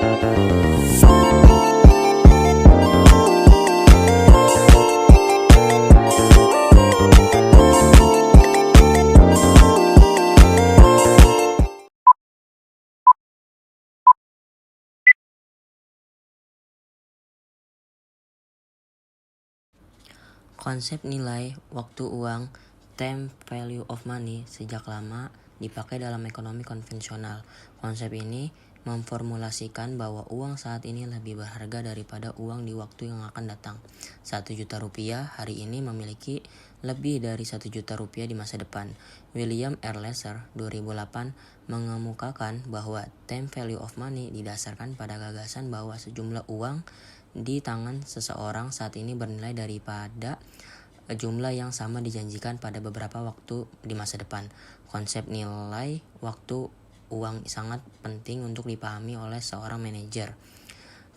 Konsep nilai waktu uang (time value of money) sejak lama dipakai dalam ekonomi konvensional. Konsep ini memformulasikan bahwa uang saat ini lebih berharga daripada uang di waktu yang akan datang. 1 juta rupiah hari ini memiliki lebih dari 1 juta rupiah di masa depan. William R. Lesser 2008 mengemukakan bahwa time value of money didasarkan pada gagasan bahwa sejumlah uang di tangan seseorang saat ini bernilai daripada jumlah yang sama dijanjikan pada beberapa waktu di masa depan. Konsep nilai waktu uang sangat penting untuk dipahami oleh seorang manajer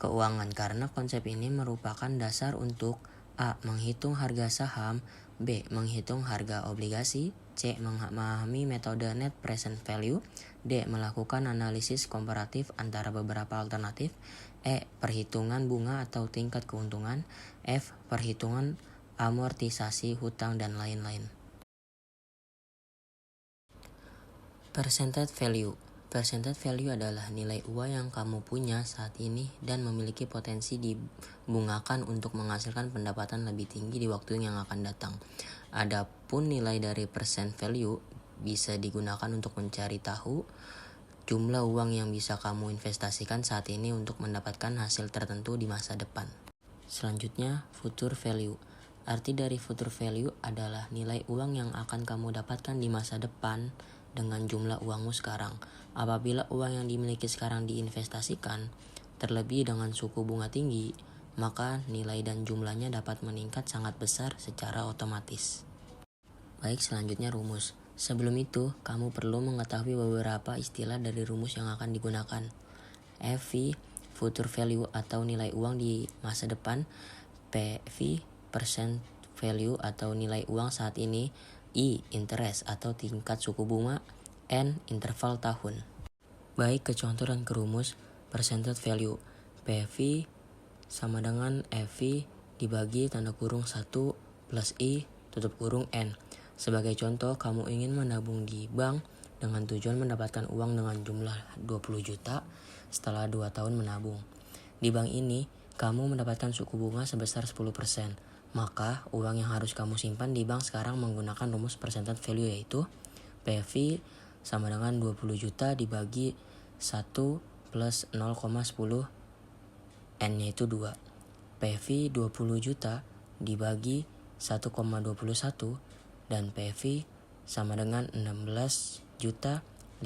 keuangan karena konsep ini merupakan dasar untuk A. Menghitung harga saham, B. Menghitung harga obligasi, C. Memahami metode net present value, D. Melakukan analisis komparatif antara beberapa alternatif, E. Perhitungan bunga atau tingkat keuntungan, F. Perhitungan amortisasi hutang dan lain-lain. Percentage value. Percentage value adalah nilai uang yang kamu punya saat ini dan memiliki potensi dibungakan untuk menghasilkan pendapatan lebih tinggi di waktu yang akan datang. Adapun nilai dari percent value bisa digunakan untuk mencari tahu jumlah uang yang bisa kamu investasikan saat ini untuk mendapatkan hasil tertentu di masa depan. Selanjutnya, future value. Arti dari future value adalah nilai uang yang akan kamu dapatkan di masa depan dengan jumlah uangmu sekarang. Apabila uang yang dimiliki sekarang diinvestasikan, terlebih dengan suku bunga tinggi, maka nilai dan jumlahnya dapat meningkat sangat besar secara otomatis. Baik, selanjutnya rumus. Sebelum itu, kamu perlu mengetahui beberapa istilah dari rumus yang akan digunakan. FV, future value atau nilai uang di masa depan, PV, percent value atau nilai uang saat ini, I, interest atau tingkat suku bunga, N, interval tahun. Baik, ke contoh dan ke rumus. Percentage value, PV sama dengan FV dibagi tanda kurung 1 plus I tutup kurung N. Sebagai contoh, kamu ingin menabung di bank dengan tujuan mendapatkan uang dengan jumlah 20 juta setelah 2 tahun menabung. Di bank ini, kamu mendapatkan suku bunga sebesar 10%. Maka, uang yang harus kamu simpan di bank sekarang menggunakan rumus percentage value yaitu PV sama dengan 20 juta dibagi 1 plus 0,10 N yaitu 2. PV 20 juta dibagi 1,21 dan PV sama dengan 16.528.925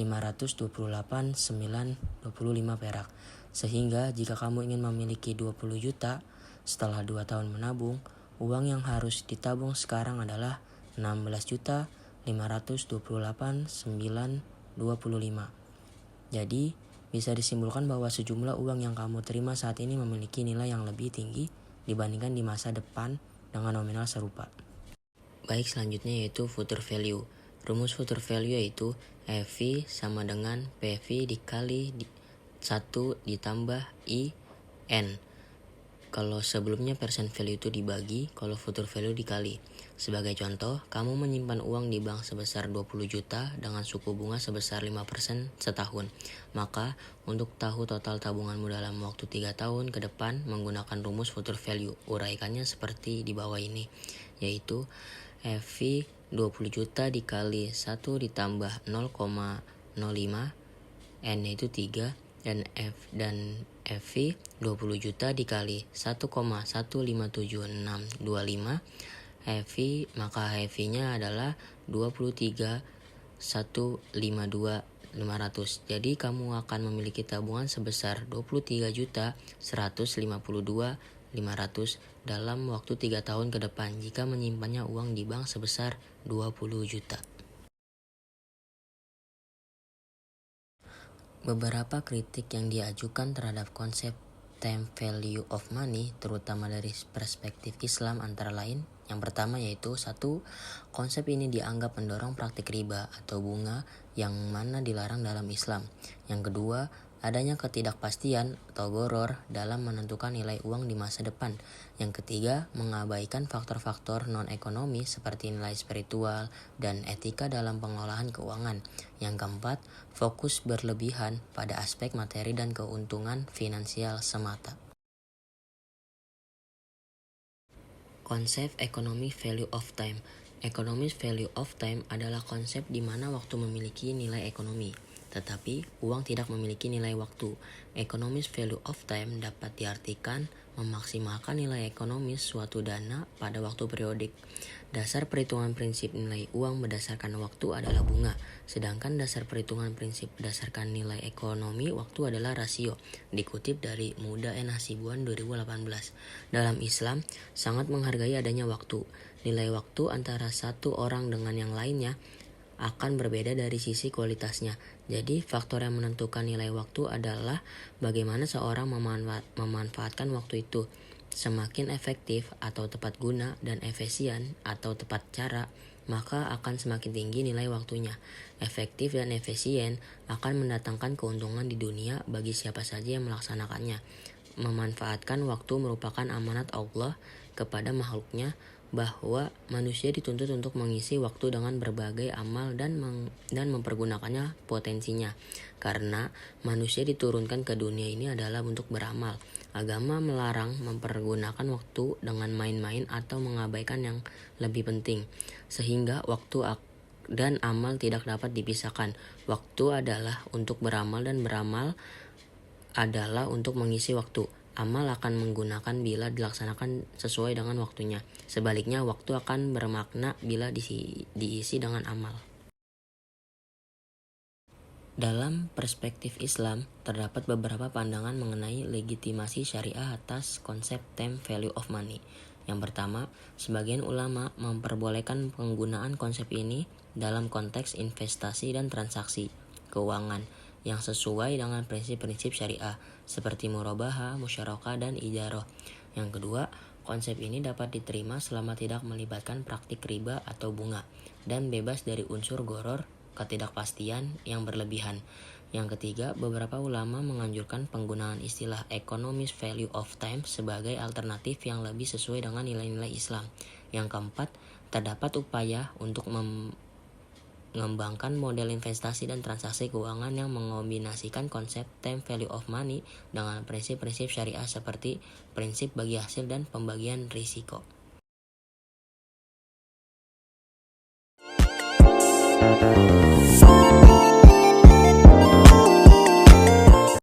perak. Sehingga jika kamu ingin memiliki 20 juta setelah 2 tahun menabung, uang yang harus ditabung sekarang adalah 16.528.925. Jadi, bisa disimpulkan bahwa sejumlah uang yang kamu terima saat ini memiliki nilai yang lebih tinggi dibandingkan di masa depan dengan nominal serupa. Baik, selanjutnya yaitu future value. Rumus future value yaitu FV sama dengan PV dikali 1 ditambah I N. Kalau sebelumnya percent value itu dibagi, kalau future value dikali. Sebagai contoh, kamu menyimpan uang di bank sebesar 20 juta dengan suku bunga sebesar 5% setahun. Maka, untuk tahu total tabunganmu dalam waktu 3 tahun ke depan menggunakan rumus future value. Uraikannya seperti di bawah ini, yaitu FV 20 juta dikali 1 ditambah 0,05, N yaitu 3, dan FV 20 juta dikali 1,15765, FV, maka FV-nya adalah 23.152.500. Jadi kamu akan memiliki tabungan sebesar 23.152.500 dalam waktu 3 tahun ke depan jika menyimpannya uang di bank sebesar 20 juta. Beberapa kritik yang diajukan terhadap konsep time value of money, terutama dari perspektif Islam antara lain. Yang pertama yaitu 1. Konsep ini dianggap mendorong praktik riba atau bunga yang mana dilarang dalam Islam. Yang kedua, adanya ketidakpastian atau goror dalam menentukan nilai uang di masa depan. Yang ketiga, mengabaikan faktor-faktor non-ekonomi seperti nilai spiritual dan etika dalam pengelolaan keuangan. Yang keempat, fokus berlebihan pada aspek materi dan keuntungan finansial semata. Konsep economic value of time. Economic value of time adalah konsep di mana waktu memiliki nilai ekonomi, tetapi uang tidak memiliki nilai waktu. Economic value of time dapat diartikan memaksimalkan nilai ekonomis suatu dana pada waktu periodik. Dasar perhitungan prinsip nilai uang berdasarkan waktu adalah bunga, sedangkan dasar perhitungan prinsip berdasarkan nilai ekonomi waktu adalah rasio, dikutip dari Muda N. Hasibuan 2018. Dalam Islam, sangat menghargai adanya waktu. Nilai waktu antara satu orang dengan yang lainnya akan berbeda dari sisi kualitasnya. Jadi, faktor yang menentukan nilai waktu adalah bagaimana seorang memanfaatkan waktu itu. Semakin efektif atau tepat guna dan efisien atau tepat cara, maka akan semakin tinggi nilai waktunya. Efektif dan efisien akan mendatangkan keuntungan di dunia bagi siapa saja yang melaksanakannya. Memanfaatkan waktu merupakan amanat Allah kepada makhluknya, bahwa manusia dituntut untuk mengisi waktu dengan berbagai amal dan mempergunakannya potensinya. Karena manusia diturunkan ke dunia ini adalah untuk beramal. Agama melarang mempergunakan waktu dengan main-main atau mengabaikan yang lebih penting, sehingga waktu dan amal tidak dapat dipisahkan. Waktu adalah untuk beramal dan beramal adalah untuk mengisi waktu. Amal akan menggunakan bila dilaksanakan sesuai dengan waktunya. Sebaliknya, waktu akan bermakna bila diisi dengan amal. Dalam perspektif Islam, terdapat beberapa pandangan mengenai legitimasi syariah atas konsep time value of money. Yang pertama, sebagian ulama memperbolehkan penggunaan konsep ini dalam konteks investasi dan transaksi keuangan yang sesuai dengan prinsip-prinsip syariah seperti murabaha, musyarakah, dan ijarah. Yang kedua, konsep ini dapat diterima selama tidak melibatkan praktik riba atau bunga dan bebas dari unsur goror, ketidakpastian yang berlebihan. Yang ketiga, beberapa ulama menganjurkan penggunaan istilah economic value of time sebagai alternatif yang lebih sesuai dengan nilai-nilai Islam. Yang keempat, terdapat upaya untuk mengembangkan model investasi dan transaksi keuangan yang mengombinasikan konsep time value of money dengan prinsip-prinsip syariah seperti prinsip bagi hasil dan pembagian risiko.